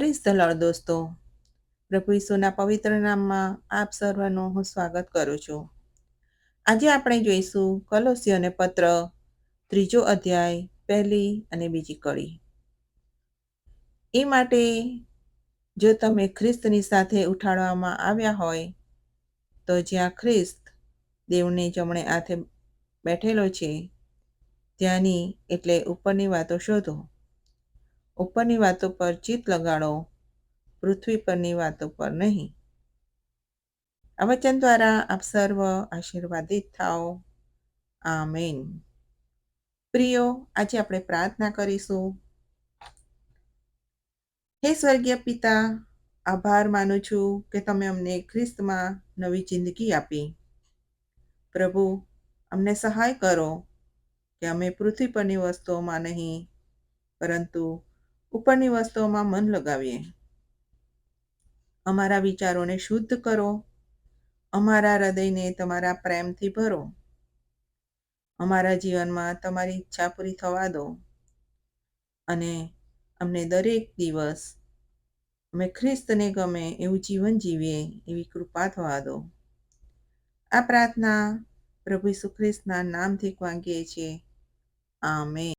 Praise the lord દોસ્તો. પ્રભુ ઈસુના પવિત્ર નામમાં આપ સર્વનું હું સ્વાગત કરું છું. આજે આપણે જોઈશું કોલોસીઓને પત્ર 3 અધ્યાય 1 અને 2 કડી. એ માટે જો તમે ખ્રિસ્તની સાથે ઉઠાડવામાં આવ્યા હોય તો જ્યાં ખ્રિસ્ત દેવને જમણે હાથે બેઠેલો છે ત્યાંની એટલે ઉપરની વાતો શોધો. ઉપરની વાતો પર ચિત્ત લગાડો, પૃથ્વી પરની વાતો પર નહીં. આ વચન દ્વારા આપ સર્વ આશીર્વાદિત થાઓ. આમેન. પ્રિયો, આજે આપણે પ્રાર્થના કરીશું. હે સ્વર્ગીય પિતા, આભાર માનું છું કે તમે અમને ખ્રિસ્તમાં નવી જિંદગી આપી. પ્રભુ, અમને સહાય કરો કે અમે પૃથ્વી પરની વસ્તુઓમાં નહીં પરંતુ ઉપરની વસ્તુઓમાં મન લગાવીએ. અમારા વિચારોને શુદ્ધ કરો, અમારા હૃદયને તમારા પ્રેમથી ભરો, અમારા જીવનમાં તમારી ઈચ્છા પૂરી થવા દો અને અમને દરેક દિવસ અમે ખ્રિસ્તને ગમે એવું જીવન જીવીએ એવી કૃપા થવા દો. આ પ્રાર્થના પ્રભુ ઈસુ ખ્રિસ્તના નામથી માંગીએ છીએ. આમેન.